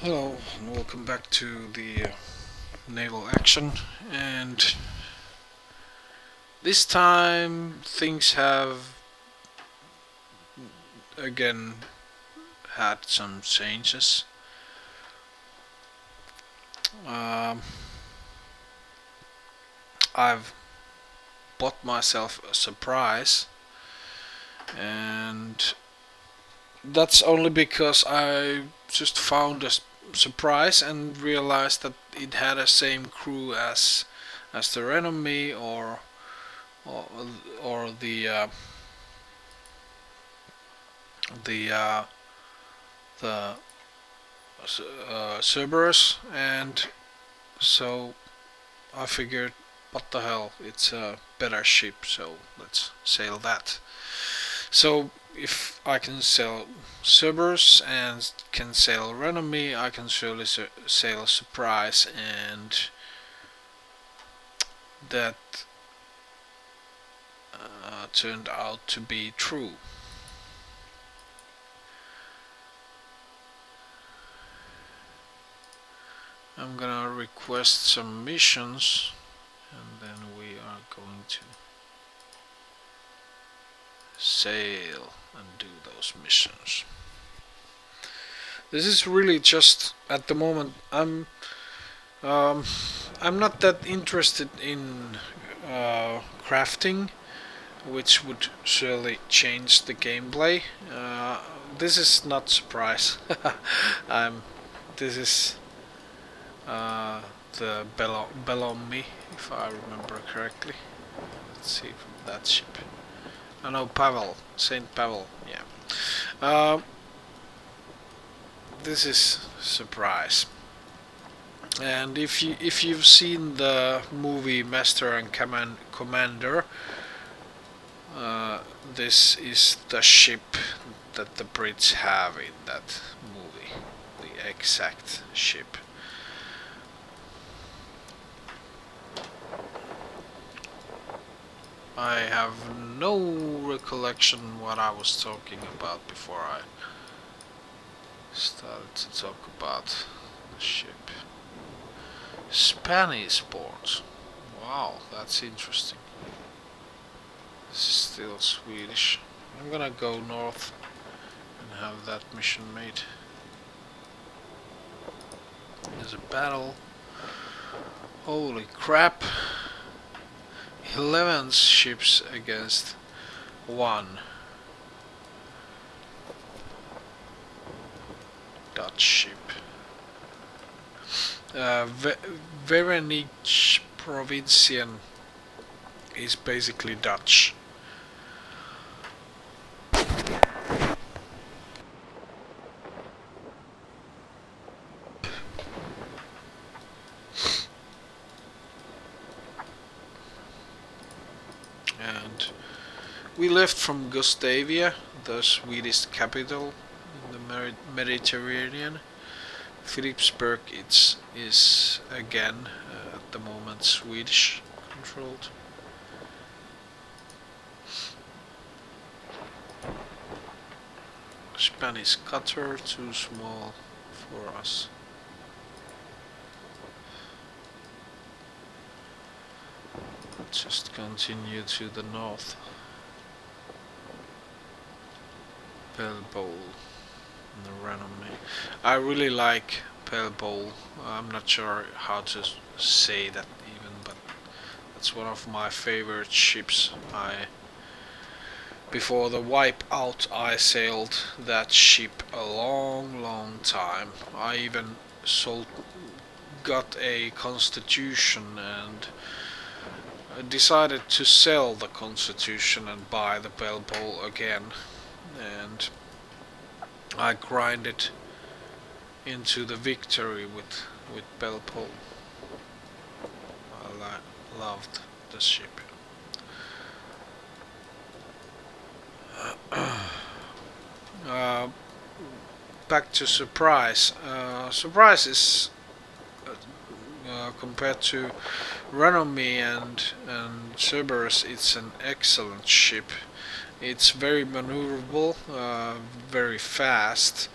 Hello and welcome back to the naval action, and this time things have again had some changes. um, I've bought myself a surprise, and that's only because I just found a surprise and realized that it had the same crew as the Renome or, or the the Cerberus, and so I figured, what the hell, it's a better ship, so let's sail that. So if I can sail Cerberus and can sail Renome, I can surely sail Surprise, and that turned out to be true. I'm gonna request some missions, and then we are going to sail and do those missions. This is really just at the moment. Um, I'm not that interested in crafting, which would surely change the gameplay. This is not surprise. I'm. This is uh, the Bellamy, if I remember correctly. Let's see from that ship. Oh no, Pavel, Saint Pavel. Yeah. Uh, this is surprise. And if you've seen the movie Master and Commander, this is the ship that the Brits have in that movie, the exact ship. I have no recollection what I was talking about before I started to talk about the ship. Spanish port. Wow, that's interesting. This is still Swedish. I'm gonna go north and have that mission made. There's a battle. Holy crap. 11 ships against 1 Dutch ship. Vereeniging Provinciën is basically Dutch. And we left from Gustavia, the Swedish capital in the Mediterranean. Philipsburg is again at the moment Swedish controlled. Spanish cutter, too small for us. Just continue to the north. Pelbowl and the Renome. I really like Pelbowl. I'm not sure how to say that even, but that's one of my favorite ships. Before the wipeout, I sailed that ship a long time. I even got a Constitution and decided to sell the Constitution and buy the Pelbowl again, and I grinded into the victory with Pelbowl. I loved the ship. uh, Back to Surprise. Surprise is compared to Renome and Cerberus, it's an excellent ship. It's very maneuverable, very fast,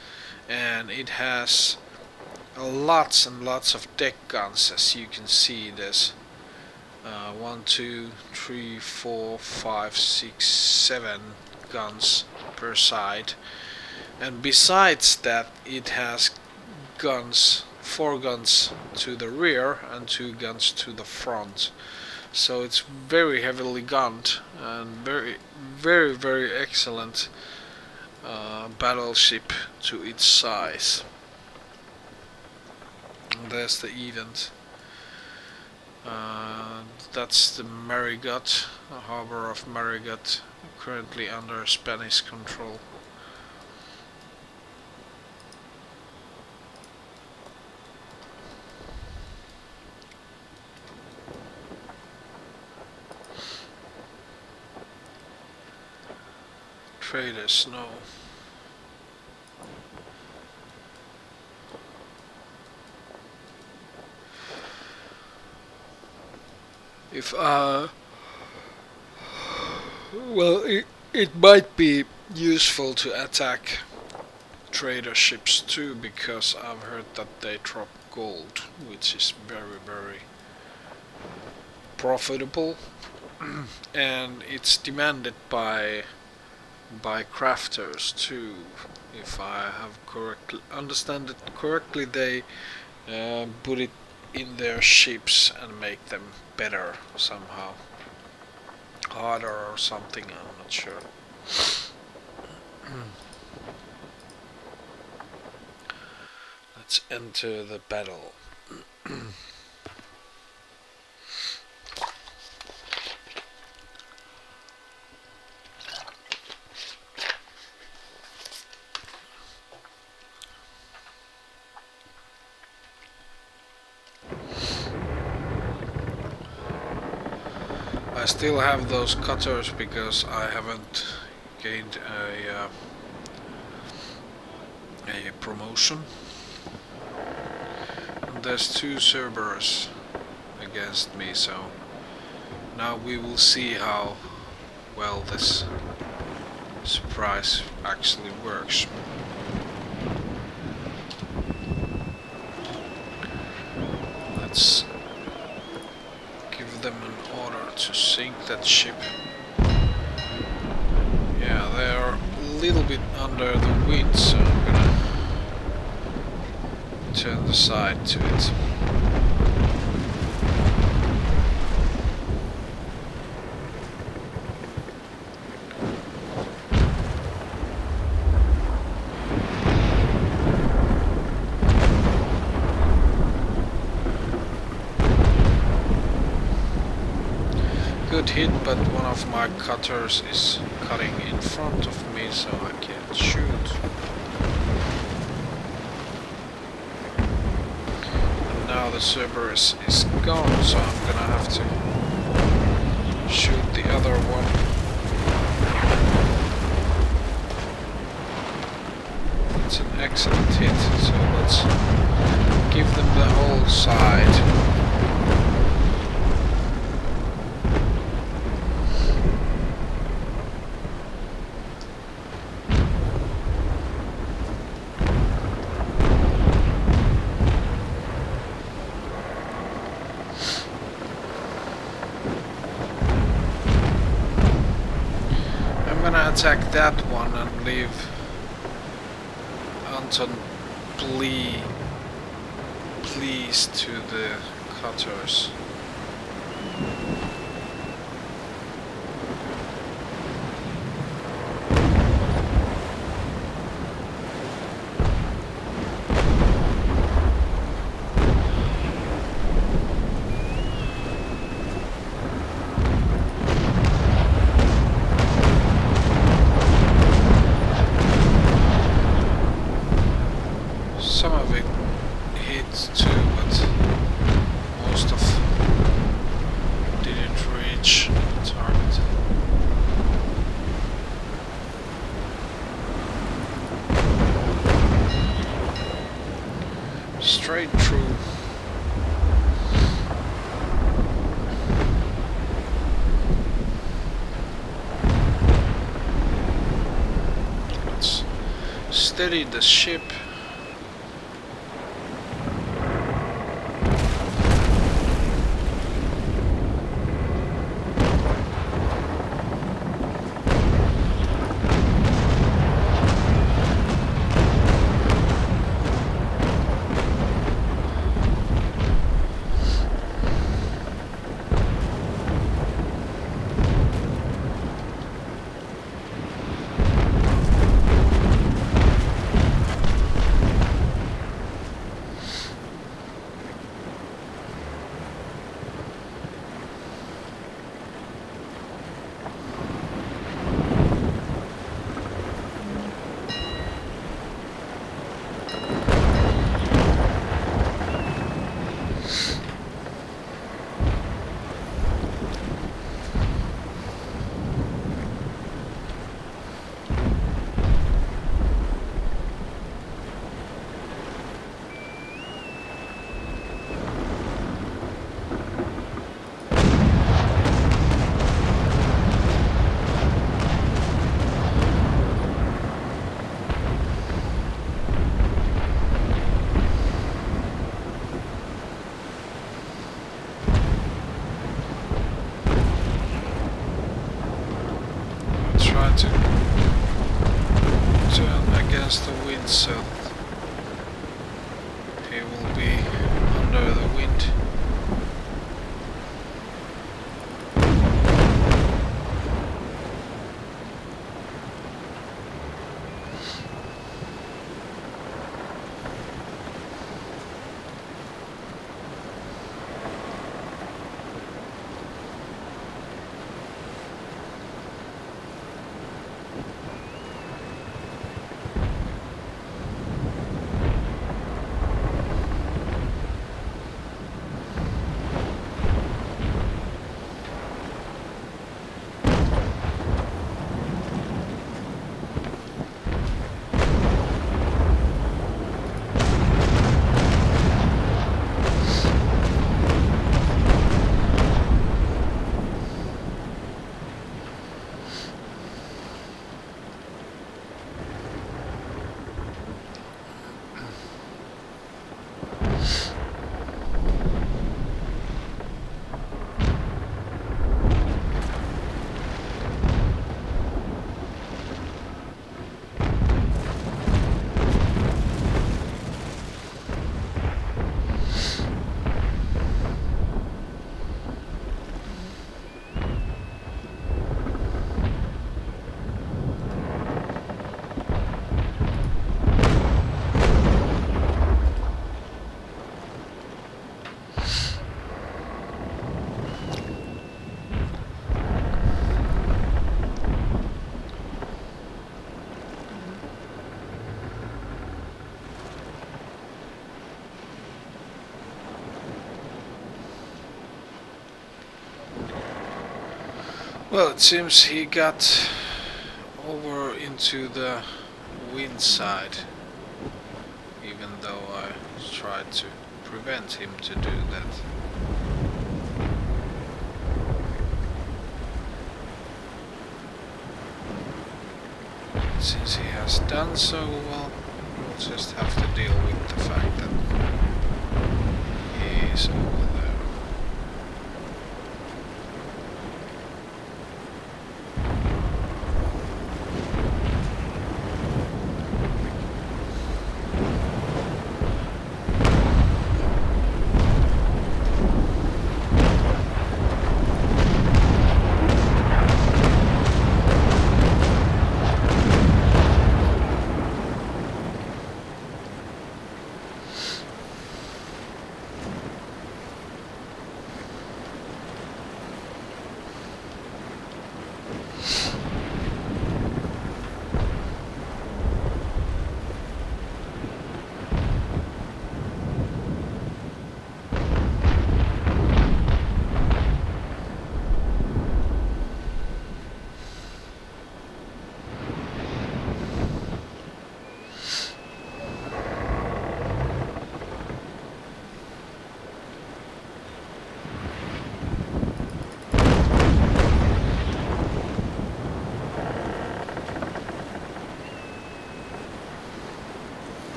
and it has lots and lots of deck guns. As you can see, there's 1, 2, 3, 4, 5, 6, 7 guns per side, and besides that it has guns, 4 guns to the rear and 2 guns to the front. So it's very heavily gunned and very excellent battleship to its size. And there's the event. That's the Marigot, the harbor of Marigot, currently under Spanish control. Traders, no. If well, it might be useful to attack trader ships too, because I've heard that they drop gold, which is very profitable, and it's demanded by crafters too. If I have understand it correctly, they put it in their ships and make them better somehow, harder or something, I'm not sure. Let's enter the battle. I still have those cutters because I haven't gained a promotion. And there's 2 Cerberus against me, so now we will see how well this surprise actually works. Let's give them an order to sink that ship. Yeah, they're a little bit under the wind, so I'm gonna turn the side to it. Good hit, but one of my cutters is cutting in front of me, so I can't shoot. And now the Cerberus is gone, so I'm gonna have to shoot the other one. It's an excellent hit, so let's give them the whole side. Attack that one and leave Anton please to the cutters. Some of it hits too, but most of didn't reach the target. Straight through. Let's steady the ship. wind so that he will be under the wind. Well, it seems he got over into the wind side, even though I tried to prevent him to do that. Since he has done so, well, we'll just have to deal with the fact that he is over there.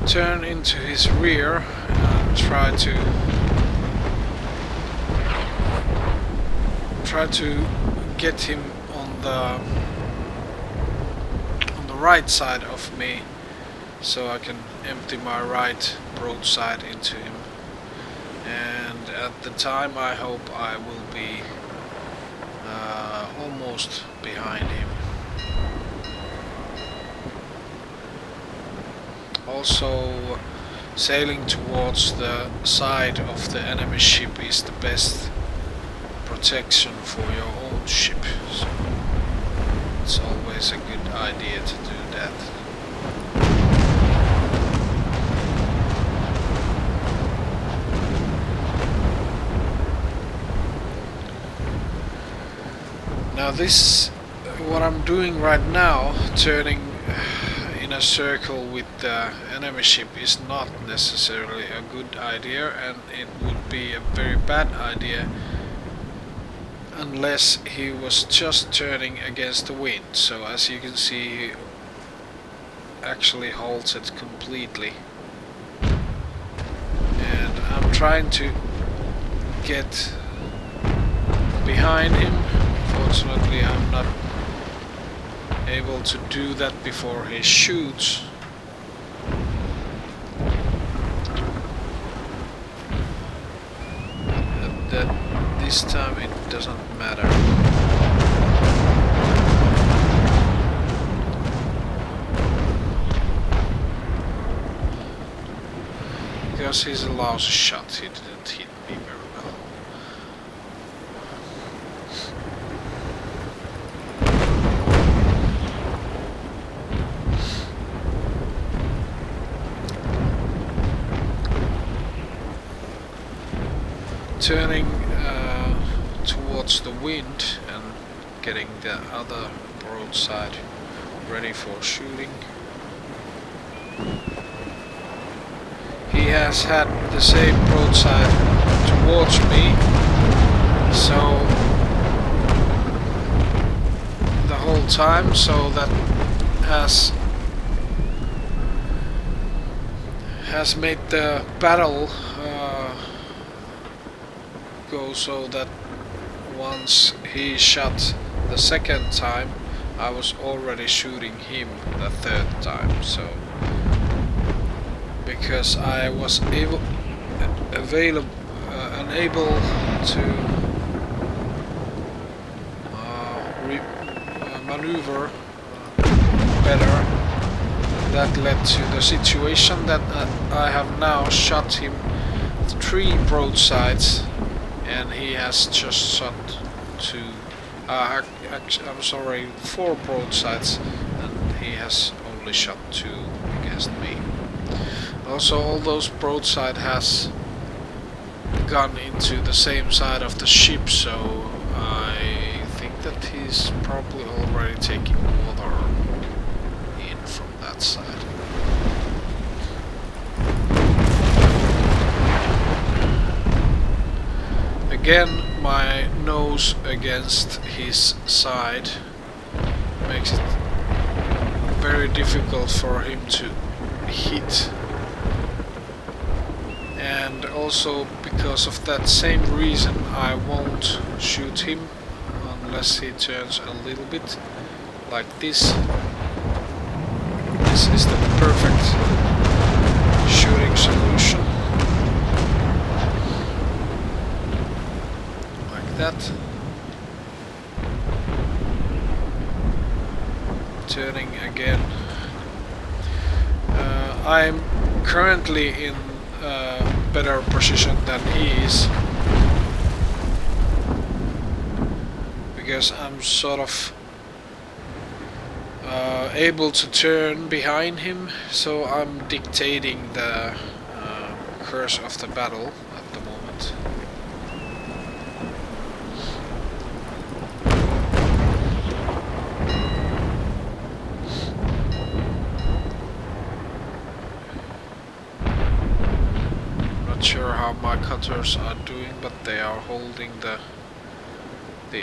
Turn into his rear and try to get him on the right side of me, so I can empty my right broadside into him. And at the time I hope I will be almost behind him. Also, sailing towards the side of the enemy ship is the best protection for your own boat ship. So it's always a good idea to do that. Now this, what I'm doing right now, turning in a circle with the enemy ship, is not necessarily a good idea, and it would be a very bad idea unless he was just turning against the wind. So as you can see, he actually holds it completely, and I'm trying to get behind him. Fortunately, I'm not able to do that before he shoots. That this time it doesn't matter. Because he's a lousy shot, he didn't hit me very well. Turning towards the wind and getting the other broadside ready for shooting. He has had the same broadside towards me, so the whole time, so that has made the battle go so that once he shot the second time, I was already shooting him the third time. So because I was unable to maneuver better, that led to the situation that I have now shot him 3 broadsides, and he has just shot 2. I'm sorry, 4 broadsides, and he has only shot 2 against me. Also, all those broadside has gone into the same side of the ship, so I think that he's probably already taking water in from that side. Again, my nose against his side makes it very difficult for him to hit. And also because of that same reason, I won't shoot him unless he turns a little bit like this. This is the perfect shooting solution. Like that. Turning again. I'm currently in better position than he is, because I'm sort of able to turn behind him, so I'm dictating the course of the battle at the moment. Sure how my cutters are doing, but they are holding the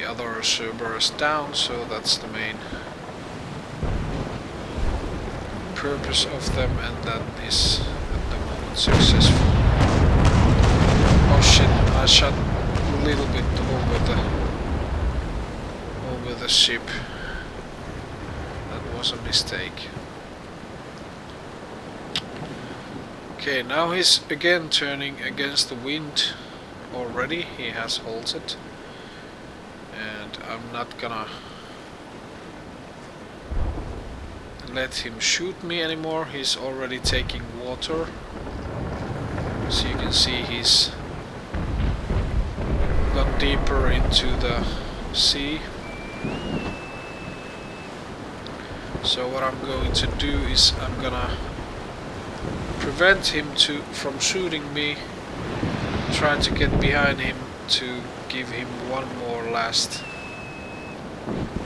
other Cerberus down, so that's the main purpose of them, and that is at the moment successful. Oh shit, I shot a little bit over the ship. That was a mistake. Okay, now he's again turning against the wind already. He has halted, and I'm not gonna let him shoot me anymore. He's already taking water, so you can see he's gone deeper into the sea. So what I'm going to do is I'm gonna prevent him from shooting me, try to get behind him to give him one more last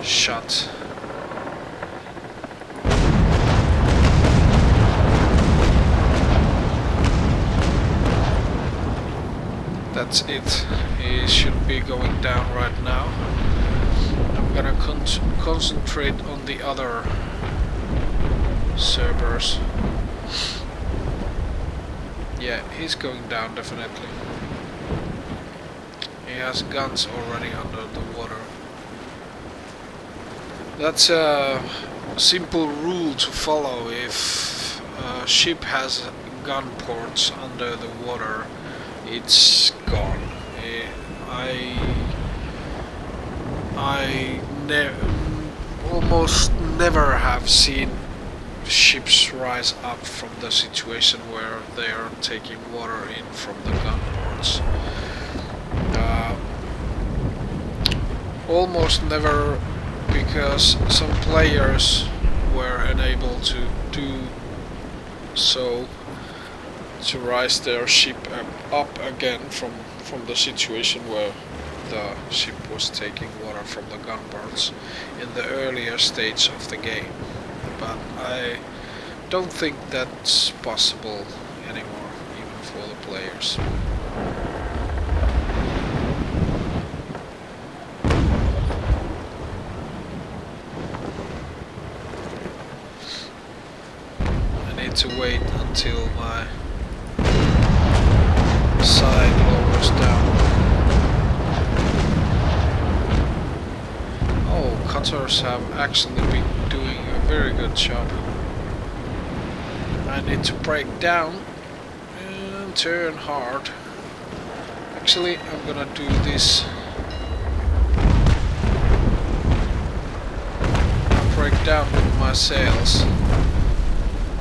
shot. That's it. He should be going down right now. I'm gonna concentrate on the other Cerberus. Yeah, he's going down definitely. He has guns already under the water. That's a simple rule to follow. If a ship has gun ports under the water, it's gone. I almost never have seen ships rise up from the situation where they are taking water in from the gun ports. Almost never, because some players were unable to do so, to rise their ship up again from the situation where the ship was taking water from the gunboats in the earlier stage of the game. But I don't think that's possible anymore, even for the players. I need to wait until my side lowers down. Oh, cutters have actually been doing a very good job. I need to brake down and turn hard. Actually, I'm gonna do this. I'll brake down with my sails,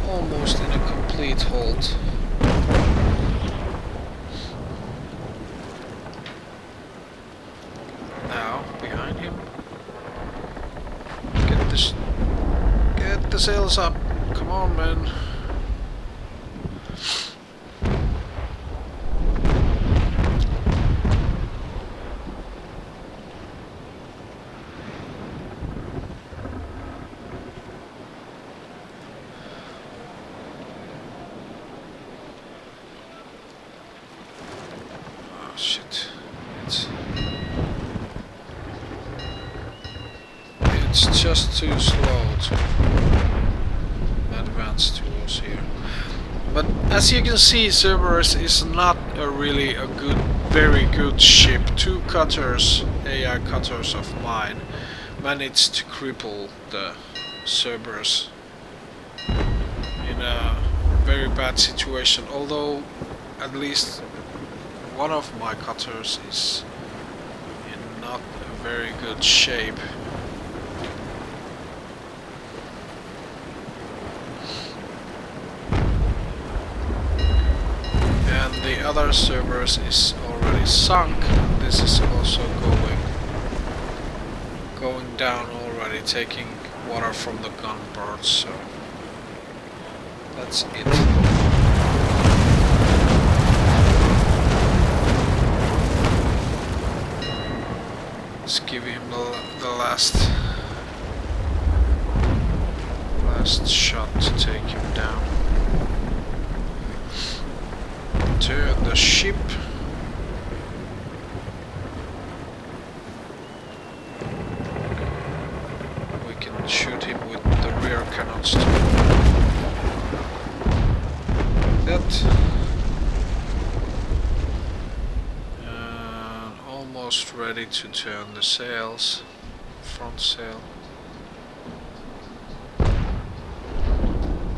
almost in a complete halt. Now, behind him. Get the sails up. Come on, man. Oh shit. It's just too slow to advance towards here. But as you can see, Cerberus is not really a very good ship. Two cutters, AI cutters of mine, managed to cripple the Cerberus in a very bad situation. Although at least one of my cutters is in not a very good shape. The other Cerberus is already sunk. This is also going down already, taking water from the gunboats. So that's it. Let's give him the last shot to take him down. Turn the ship. We can shoot him with the rear cannons too. Like that. And almost ready to turn the sails. Front sail.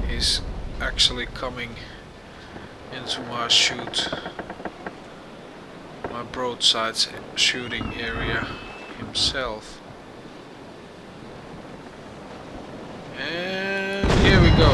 He's actually coming into my broadside shooting area himself. And here we go.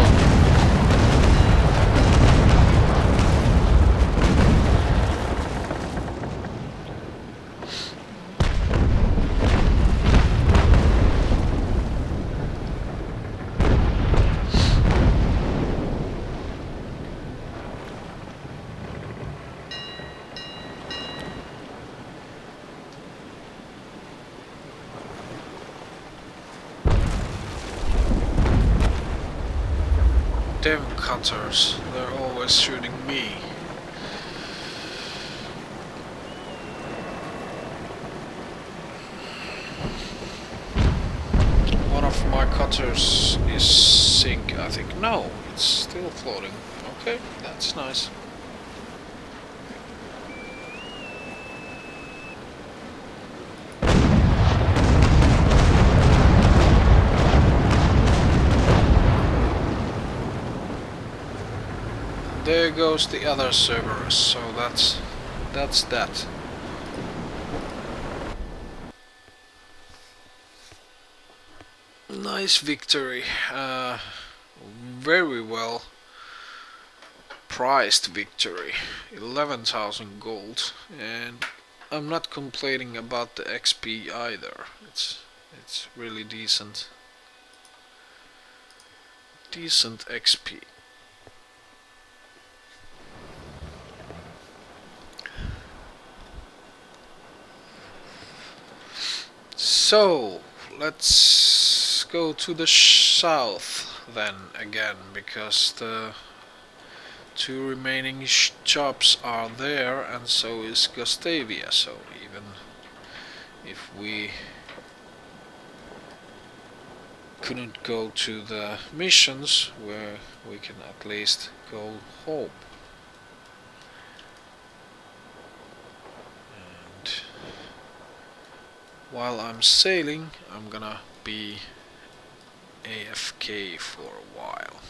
Them cutters, they're always shooting me. One of my cutters is sink, I think. No, it's still floating. Okay, that's nice. There goes the other Cerberus, so that's that. Nice victory. Very well priced victory. 11,000 gold, and I'm not complaining about the XP either. It's really decent. Decent XP. So let's go to the south then again, because the two remaining shops are there, and so is Gustavia. So even if we couldn't go to the missions, where we can at least go home. And while I'm sailing, I'm gonna be AFK for a while.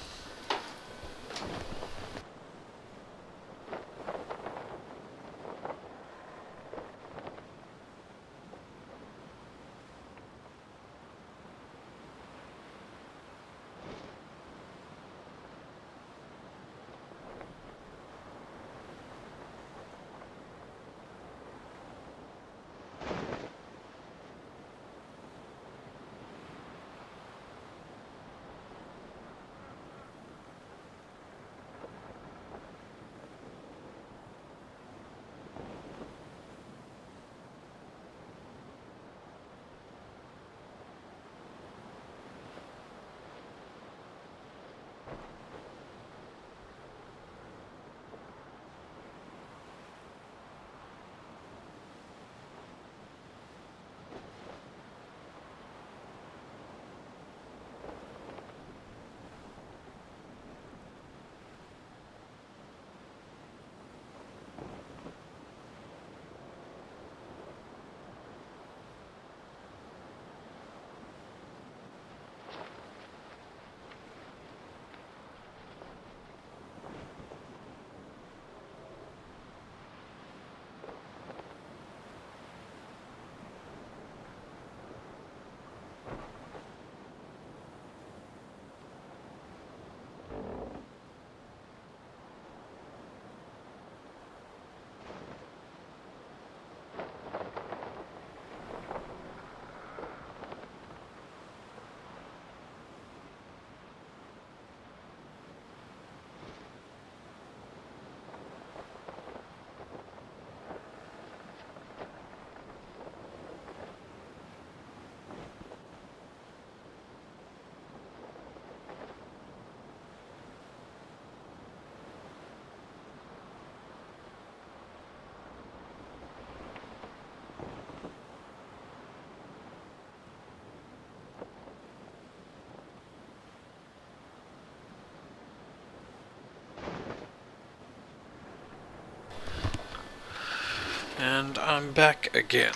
And I'm back again.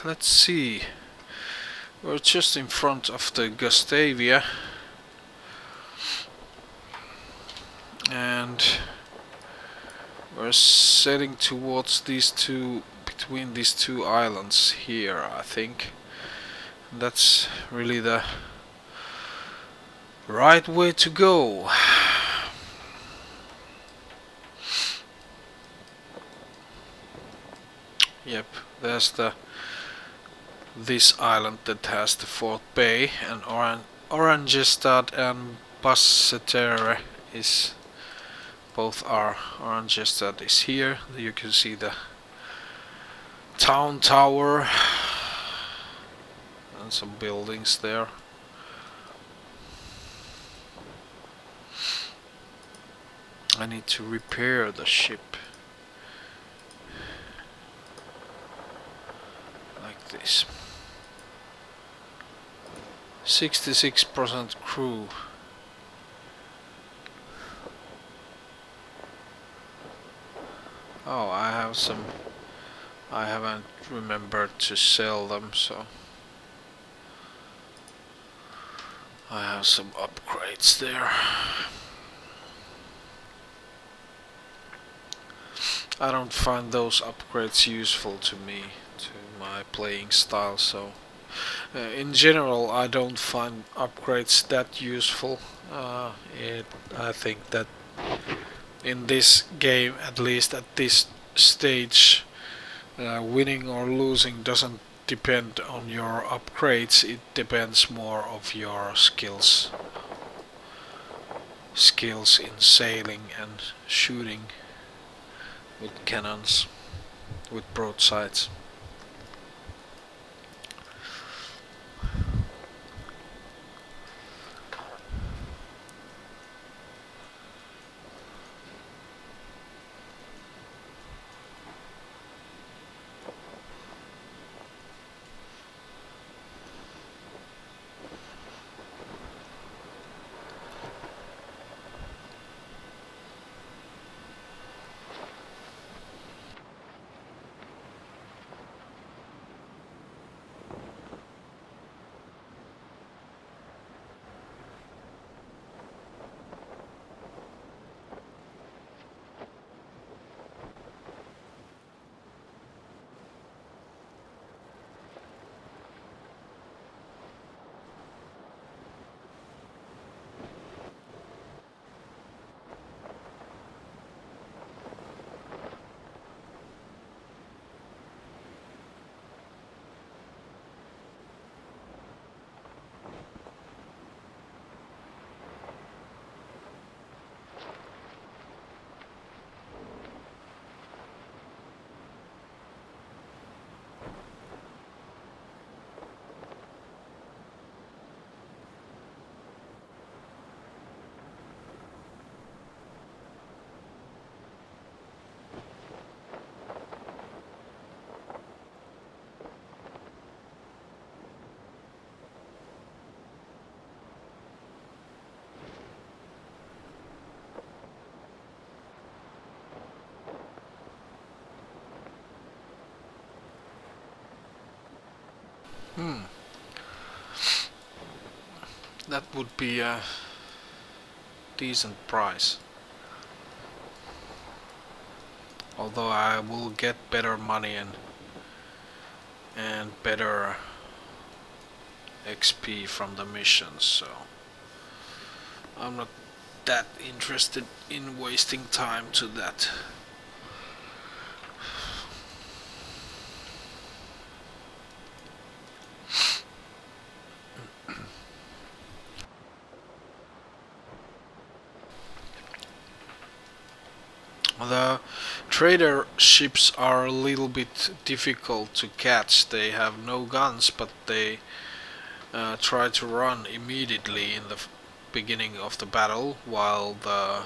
Let's see. We're just in front of the Gustavia. And we're sailing towards these two, between these two islands here, I think. That's really the right way to go. Yep, there's this island that has the Fort Bay, and Orangestad and Basseterre is both are. Orangestad is here. You can see the town tower and some buildings there. I need to repair the ship like this. 66% crew. Oh, I have some. I haven't remembered to sell them, so I have some upgrades there. I don't find those upgrades useful to me, to my playing style, so in general I don't find upgrades that useful. I think that in this game, at least at this stage, winning or losing doesn't depend on your upgrades, it depends more of your skills in sailing and shooting with cannons, with broadsides. Hmm, that would be a decent price. Although I will get better money and better XP from the missions, so I'm not that interested in wasting time to that. The trader ships are a little bit difficult to catch. They have no guns, but they try to run immediately in the beginning of the battle, while the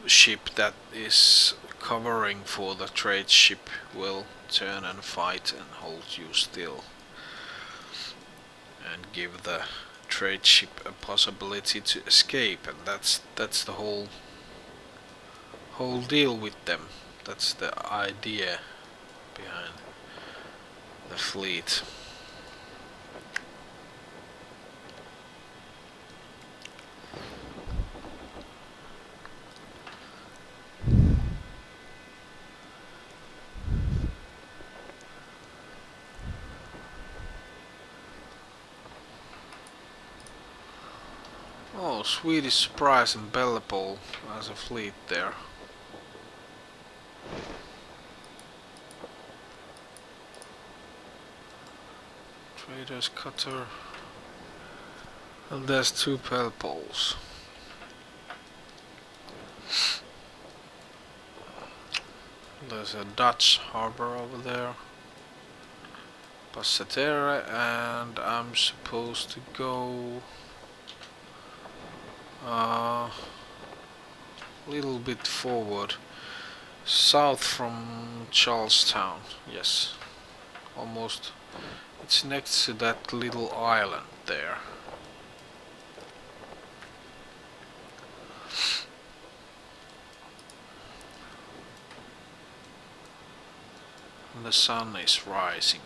ship that is covering for the trade ship will turn and fight and hold you still and give the trade ship a possibility to escape, and that's the whole deal with them. That's the idea behind the fleet. Oh, Swedish surprise in Bellapole as a fleet there. Traders cutter. And there's two Pelpoles. There's a Dutch harbor over there. Passaterre, and I'm supposed to go A little bit forward, south from Charlestown. Yes, almost. It's next to that little island there. The sun is rising.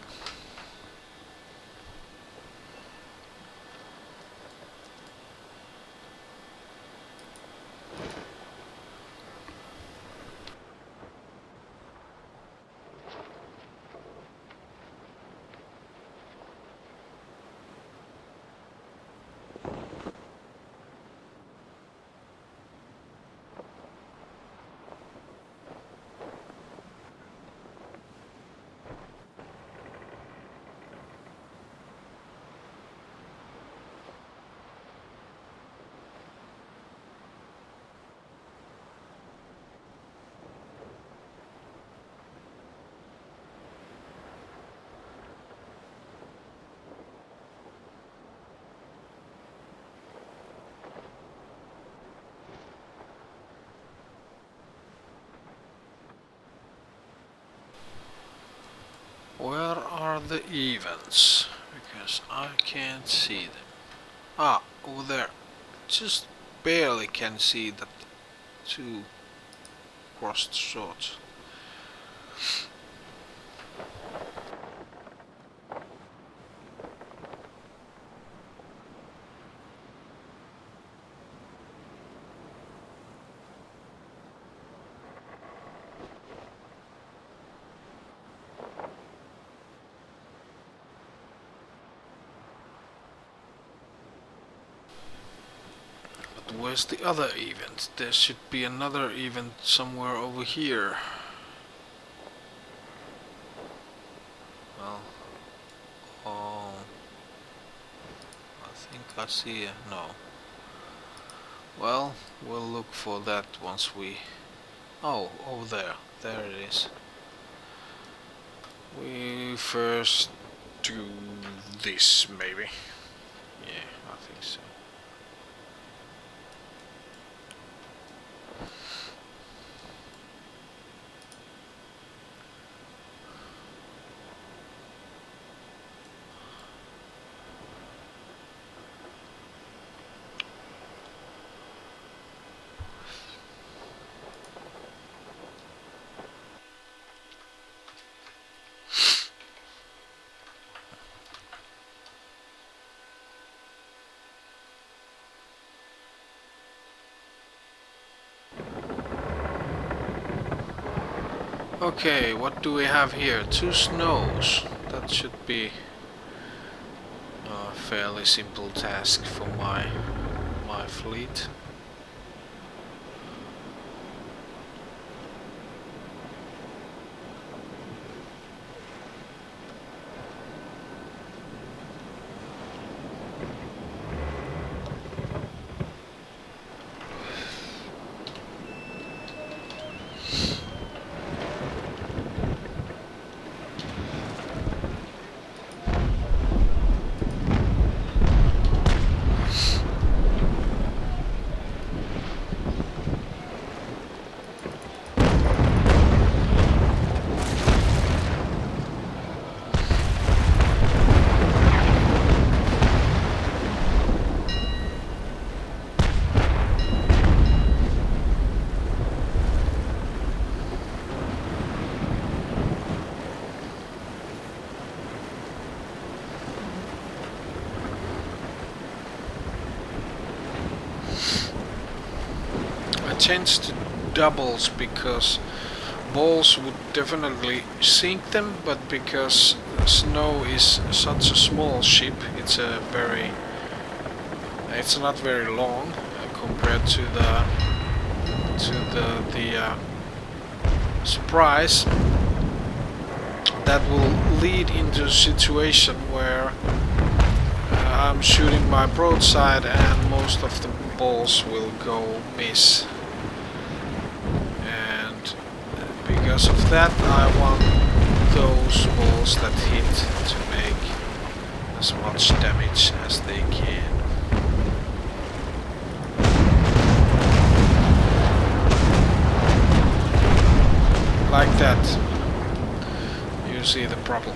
Where are the events? Because I can't see them. Ah, over there. Just barely can see that two crossed swords. But where's the other event? There should be another event somewhere over here. Well, oh, I think I see it. No. Well, we'll look for that once we... Oh, over there. There it is. We first do this, maybe. Yeah, I think so. Okay, what do we have here? Two snows. That should be a fairly simple task for my fleet. Changed to doubles because balls would definitely sink them, but because snow is such a small ship, it's not very long compared to the surprise. That will lead into a situation where I'm shooting my broadside and most of the balls will go miss. Because of that, I want those balls that hit to make as much damage as they can. see the problem.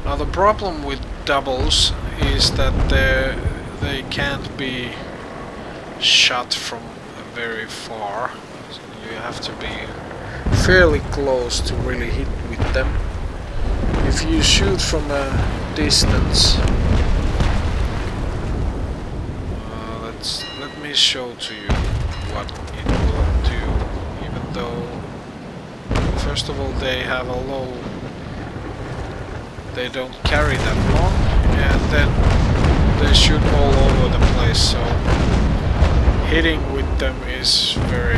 Now the problem with doubles is that they can't be shot from very far. So you have to be fairly close to really hit with them. If you shoot from a distance, let me show to you what it will do. Even though, first of all, they have a low. They don't carry that long, and then they shoot all over the place, so hitting with them is very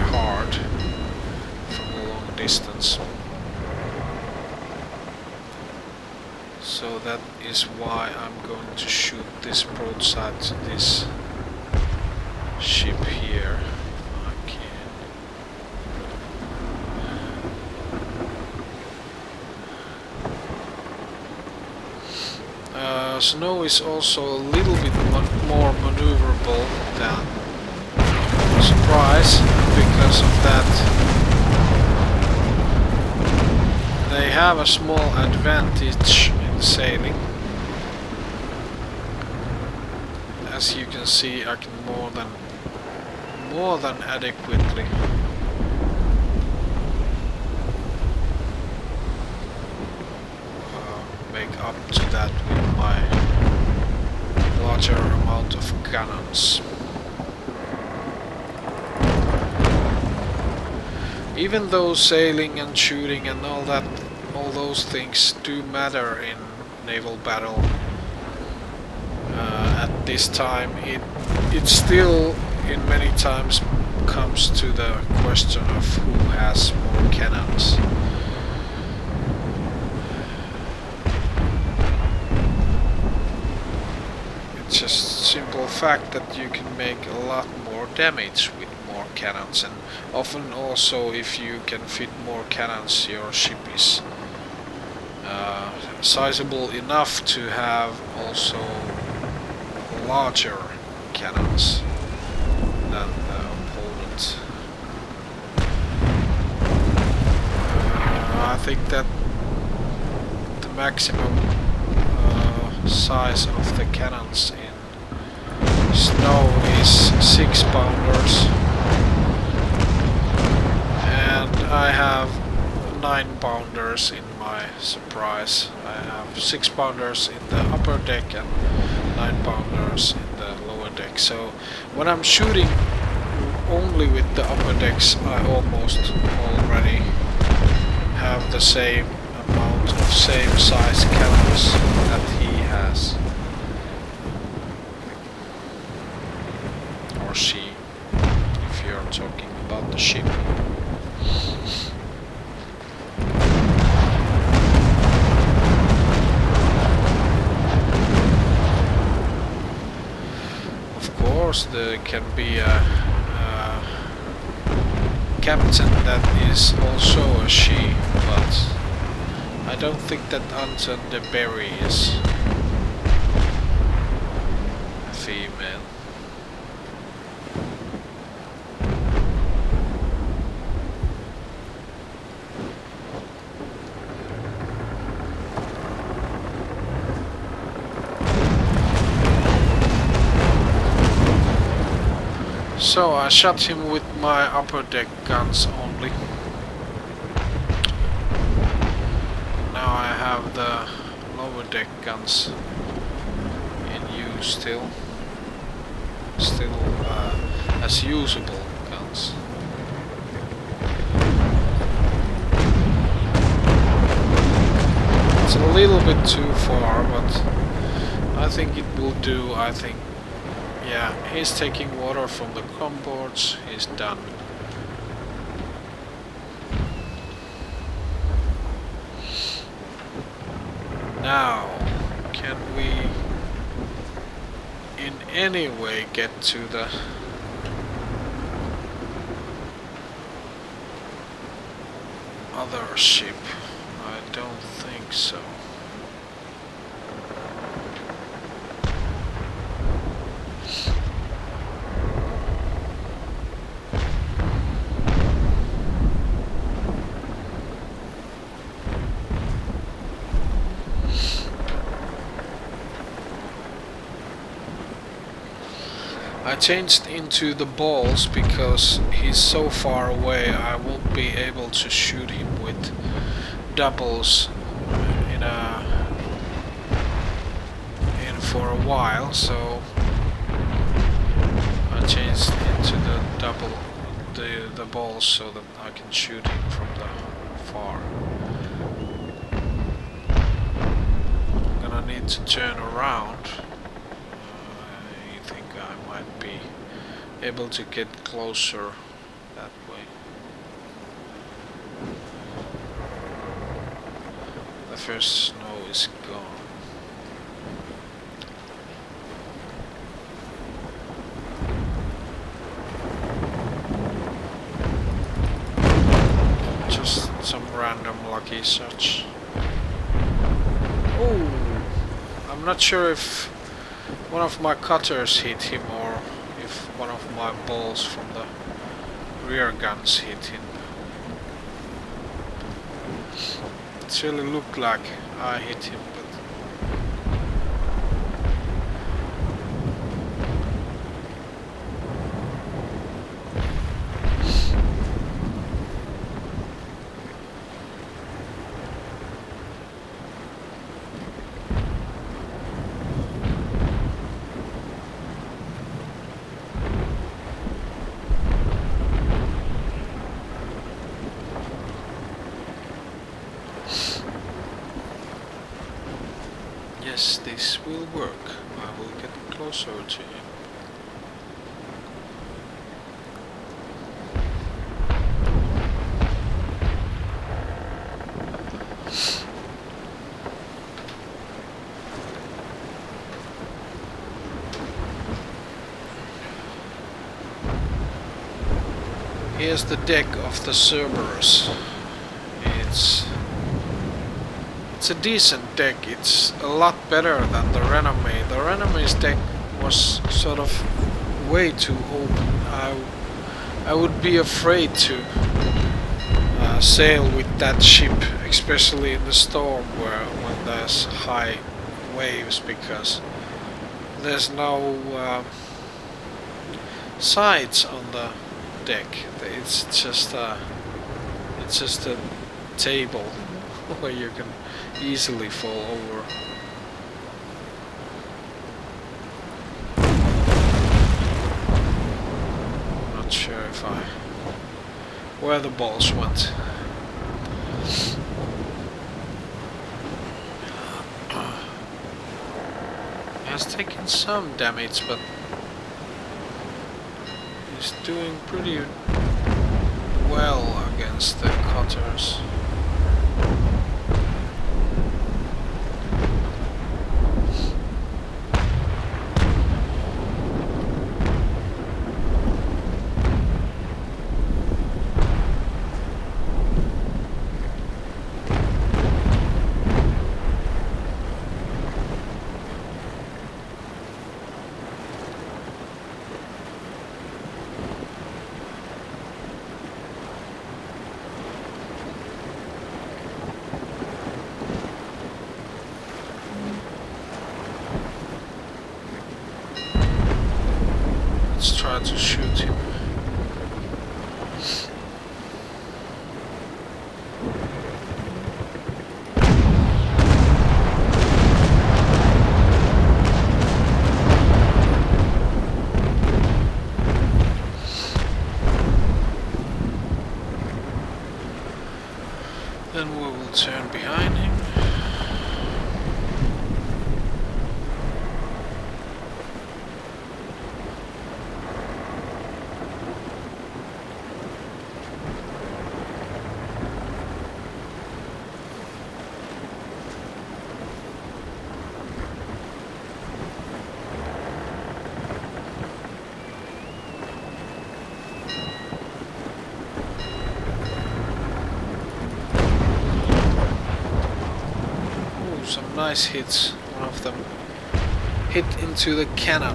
hard from a long distance. So that is why I'm going to shoot this broadside to this ship here. Snow is also a little bit more maneuverable than Surprise. Because of that, they have a small advantage in sailing. As you can see, I can more than adequately make up to that with my larger amount of cannons. Even though sailing and shooting and all those things do matter in naval battle, at this time it still in many times comes to the question of who has more cannons. It's just simple fact that you can make a lot more damage with more cannons, and often also if you can fit more cannons, your ship is sizable enough to have also larger cannons than the opponent. I think that the maximum size of the cannons in snow is 6-pounders, and I have 9-pounders in my Surprise. I have 6-pounders in the upper deck and 9-pounders in the lower deck. So when I'm shooting only with the upper decks, I almost already have the same amount of same size cannons that he has, or she, if you're talking about the ship. Of course there can be a captain that is also a she, but I don't think that Anton de Berry is a female. So I shot him with my upper deck guns only. Now I have the lower deck guns in use still as usable guns. It's a little bit too far, but I think it will do. I think, yeah, he's taking water from the comboards. He's done. Now, can we in any way get to the other ship? I don't think so. I changed into the balls because he's so far away I won't be able to shoot him with doubles in for a while, so I changed into the balls so that I can shoot him from the far. I'm gonna need to turn around. I think I might be able to get closer that way. The first snow is gone. Just some random lucky such. Oh, I'm not sure if one of my cutters hit him or if one of my balls from the rear guns hit him. It really looked like I hit him, but yes, this will work. I will get closer to him. Here's the deck of the Cerberus. It's a decent deck. It's a lot better than the Renome. The Renome's deck was sort of way too open. I would be afraid to sail with that ship, especially in the storm when there's high waves, because there's no sides on the deck. It's just a table where you can easily fall over. Not sure where the balls went. He has taken some damage, but he's doing pretty well against the cutters. Let's try to shoot him. Then we will turn behind him. nice hits. One of them hit into the cannon.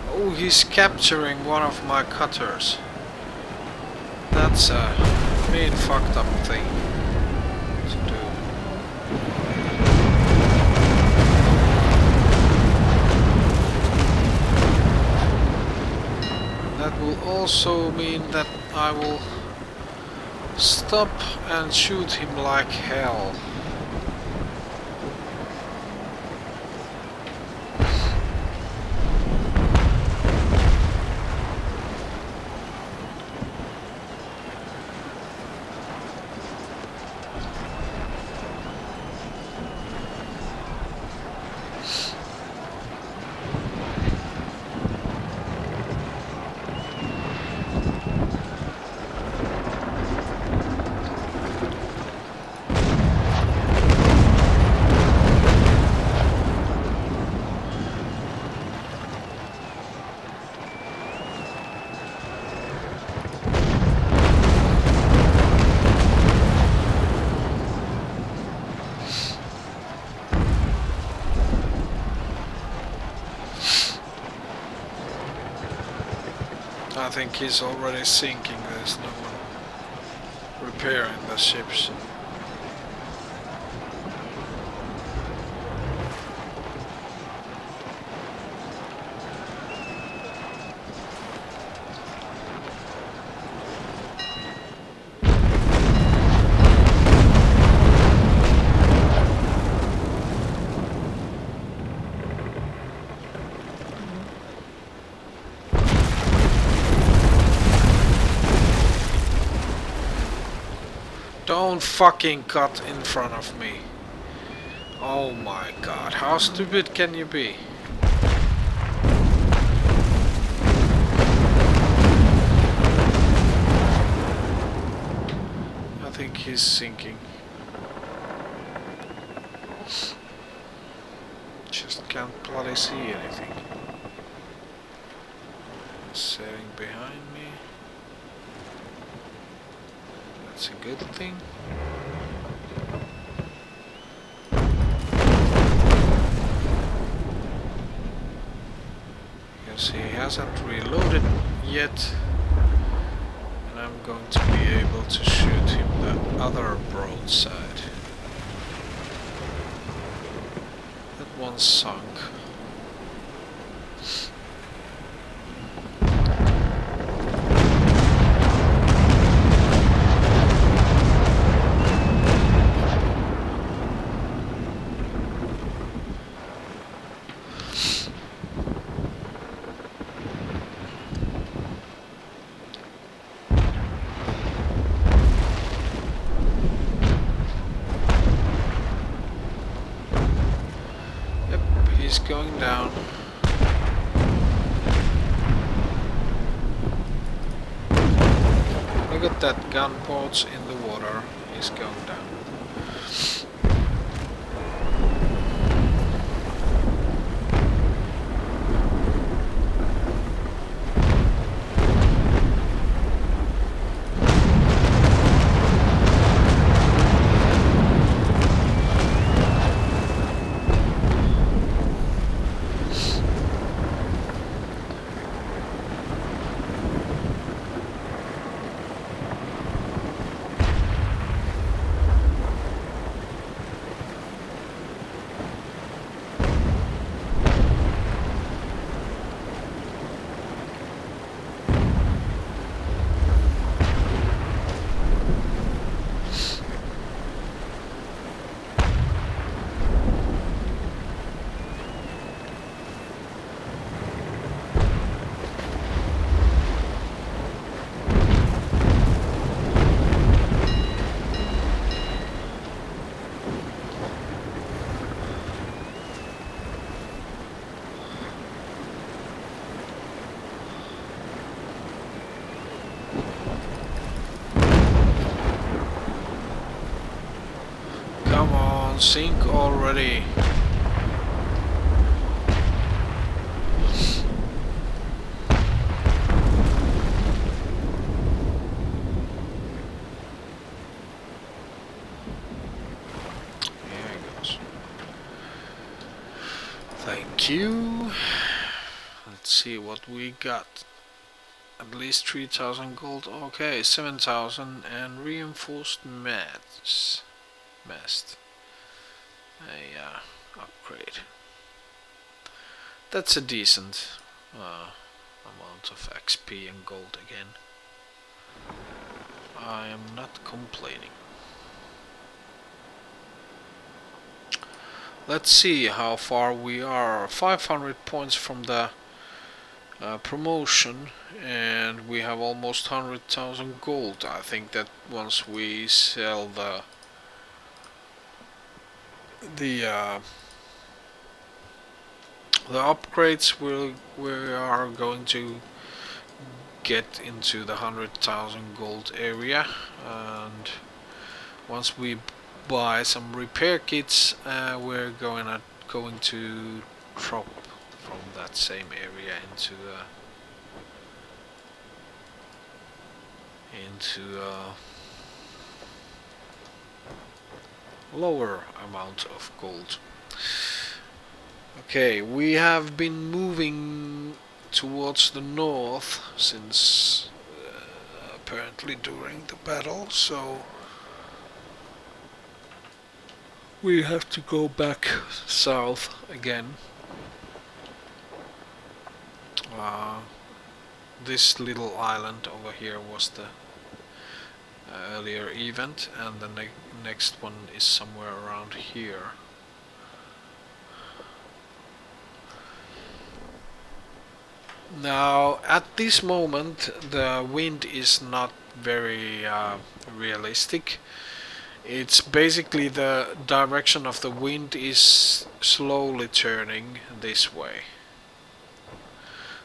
Oh, he's capturing one of my cutters. That's a mean fucked up thing to do. That will also mean that I will stop and shoot him like hell. I think he's already sinking. There's no one repairing the ships. Don't fucking cut in front of me. Oh my god, how stupid can you be? I think he's sinking. Just can't bloody see anything. Sailing behind me. That's a good thing. Because he hasn't reloaded yet. And I'm going to be able to shoot him the other broadside. That one's sunk. He's going down. Look at that gun ports in the water. He's going down. Come on, sink already. you. Let's see what we got. At least 3,000 gold. Okay, 7,000 and reinforced mast. A upgrade. That's a decent amount of XP and gold again. I am not complaining. Let's see how far we are. 500 points from the promotion, and we have almost 100,000 gold. I think that once we sell the upgrades, we are going to get into the 100,000 gold area, and once we buy some repair kits, we're going to drop from that same area into lower amount of gold. Okay, we have been moving towards the north since apparently during the battle, so we have to go back south again. This little island over here was the earlier event, and the next one is somewhere around here. Now, at this moment, the wind is not very realistic. It's basically the direction of the wind is slowly turning this way.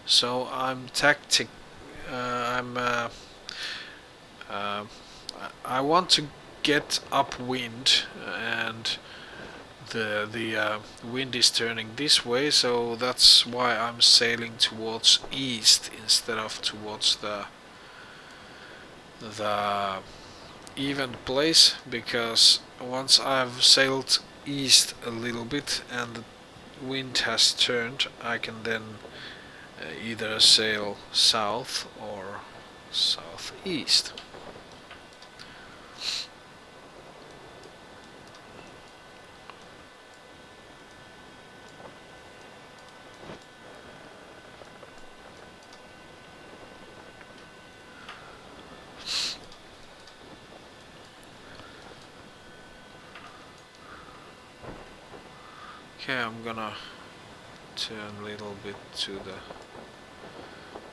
So I want to get upwind, and the wind is turning this way, so that's why I'm sailing towards east instead of towards the event place, because once I've sailed east a little bit and the wind has turned, I can then either sail south or southeast. Okay, I'm gonna turn a little bit to the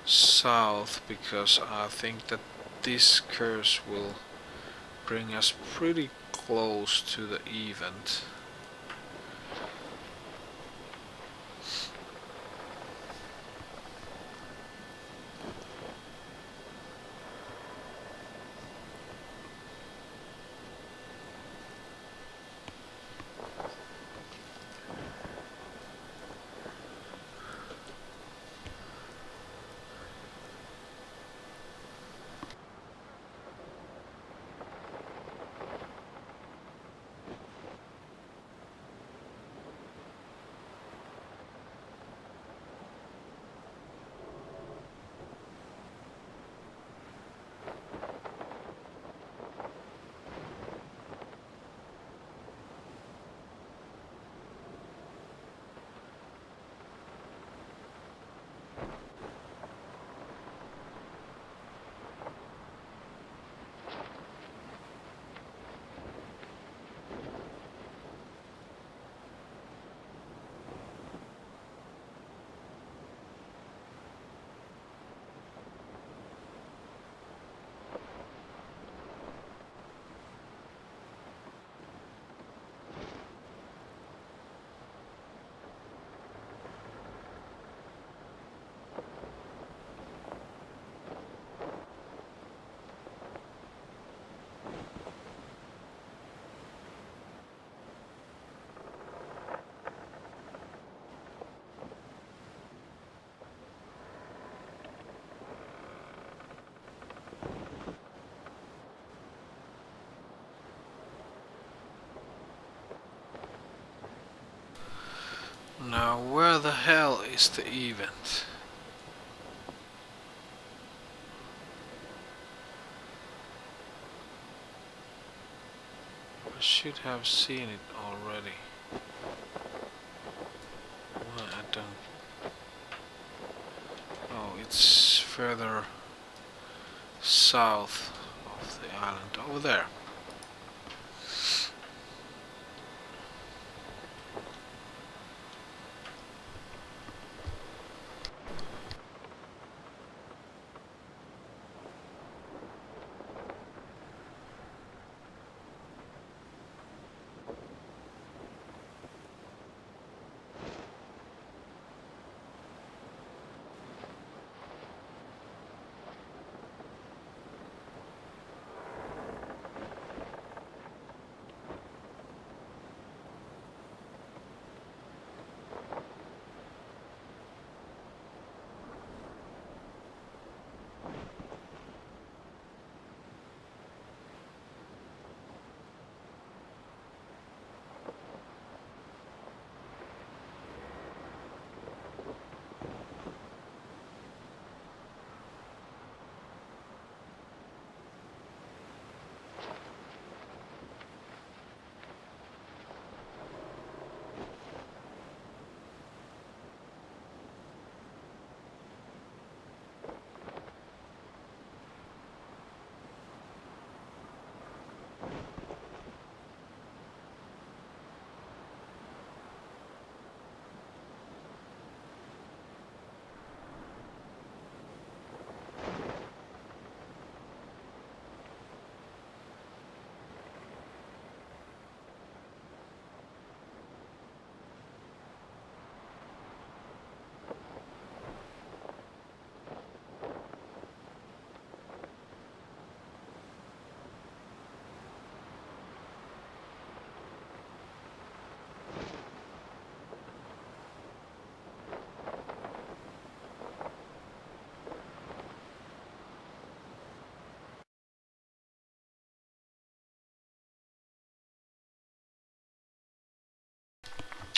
south, because I think that this curse will bring us pretty close to the event. Now, where the hell is the event? I should have seen it already. Well, I don't. Oh, it's further south of the island, over there.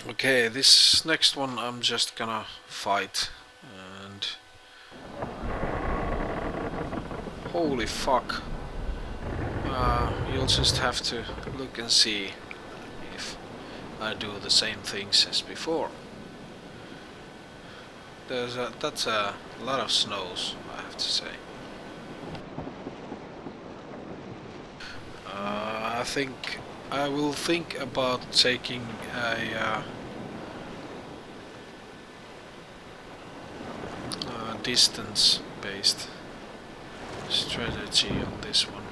Okay, this next one I'm just gonna fight, and holy fuck, you'll just have to look and see if I do the same things as before. That's a lot of snows, I have to say. I think I will think about taking a distance-based strategy on this one.